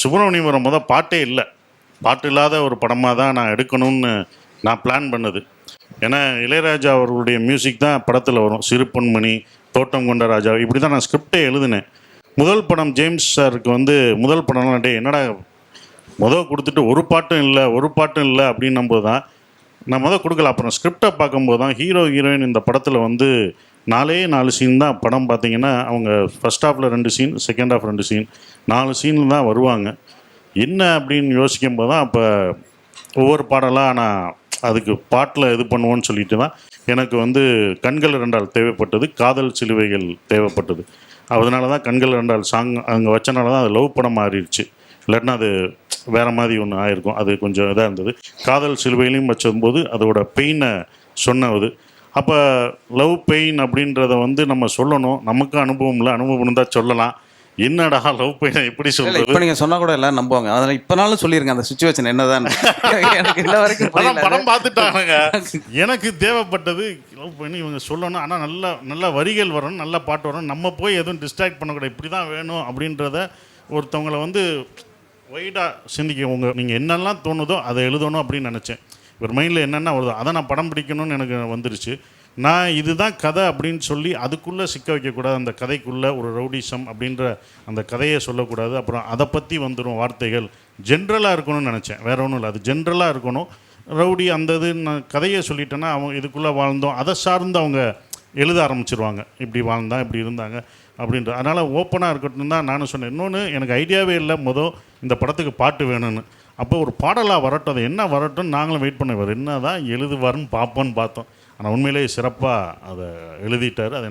சுப்பிரமணியபுரம் பாட்டே இல்லை, பாட்டு இல்லாத ஒரு படமாக தான் நான் எடுக்கணும்னு நான் பிளான் பண்ணது. ஏன்னா இளையராஜா அவர்களுடைய மியூசிக் தான் படத்தில் வரும். சிறு பொன்மணி, தோட்டம் கொண்ட ராஜா, இப்படி தான் நான் ஸ்கிரிப்டே எழுதினேன். முதல் படம் ஜேம்ஸ் சாருக்கு முதல் படம்லாம் என்னடா கொடுத்துட்டு ஒரு பாட்டும் இல்லை அப்படின்னும்போது தான் நான் கொடுக்கல. அப்புறம் ஸ்கிரிப்டை பார்க்கும்போது தான் ஹீரோ ஹீரோயின் இந்த படத்தில் 4 சீன் தான். படம் பார்த்தீங்கன்னா அவங்க ஃபஸ்ட் ஹாஃபில் 2 scene, second half 2 scene, 4 scene தான் வருவாங்க. என்ன அப்படின்னு யோசிக்கும் போது தான் அப்போ ஒவ்வொரு பாடலாக நான் அதுக்கு பாட்டில் இது பண்ணுவோன்னு சொல்லிட்டு தான் எனக்கு கண்கள் 2 தேவைப்பட்டது, காதல் சிலுவைகள் தேவைப்பட்டது. அதனால தான் கண்கள் 2 சாங் அங்கே வச்சனால தான் அது லவ் படம் மாறிடுச்சு. இல்லாட்டினா அது வேறு மாதிரி ஒன்று ஆயிருக்கும். அது கொஞ்சம் இதாக இருந்தது. காதல் சிலுவையிலையும் வச்சும்போது அதோட பெயினை சொன்னது. அப்போ லவ் பெயின் அப்படின்றத நம்ம சொல்லணும். நமக்கு அனுபவம் இல்லை, அனுபவம் இருந்தால் சொல்லலாம். என்னடா லவ் பெயினை எப்படி சொல்றது? இப்போ நீங்கள் சொன்னால் கூட எல்லாம் நம்புவாங்க. அதனால் இப்போனாலும் சொல்லியிருங்க அந்த சுச்சுவேஷன் என்னதான். எனக்கு இன்ன வரைக்கும் படம் பார்த்துட்டானுங்க. எனக்கு தேவைப்பட்டது லவ் பெயின் இவங்க சொல்லணும். ஆனால் நல்ல வரிகள் வரணும், நல்ல பாட்டு வரணும். நம்ம போய் எதுவும் டிஸ்ட்ராக்ட் பண்ணக்கூடாது. இப்படி தான் வேணும் அப்படின்றத ஒருத்தவங்களை ஒய்டாக சிந்திக்க நீங்கள் என்னெல்லாம் தோணுதோ அதை எழுதணும் அப்படின்னு நினச்சேன். ஒரு மைண்டில் என்னென்ன வருதோ அதை நான் படம் பிடிக்கணும்னு எனக்கு வந்துருச்சு. நான் இதுதான் கதை அப்படின்னு சொல்லி அதுக்குள்ளே சிக்க வைக்கக்கூடாது. அந்த கதைக்குள்ளே ஒரு ரவுடிசம் அப்படின்ற அந்த கதையை சொல்லக்கூடாது. அப்புறம் அதை பற்றி வந்துடும் வார்த்தைகள். ஜென்ரலாக இருக்கணும்னு நினச்சேன், வேறு ஒன்றும் இல்லை. அது ஜென்ரலாக இருக்கணும். ரவுடி அந்த இது நான் கதையை சொல்லிட்டேன்னா அவங்க இதுக்குள்ளே வாழ்ந்தோம், அதை சார்ந்து அவங்க எழுத ஆரம்பிச்சிருவாங்க. இப்படி வாழ்ந்தான், இப்படி இருந்தாங்க அப்படின்ற. அதனால் ஓப்பனாக இருக்கட்டும் தான் நானும் சொன்னேன். இன்னொன்று எனக்கு ஐடியாவே இல்லை இந்த படத்துக்கு பாட்டு வேணும்னு. அப்போ ஒரு பாடலாக வரட்டும், அது என்ன வரட்டும் நாங்களும் வெயிட் பண்ண. என்ன தான் எழுதுவாருன்னு பார்ப்போன்னு பார்த்தோம். ஆனால் உண்மையிலேயே சிறப்பாக அதை எழுதிட்டார். அதை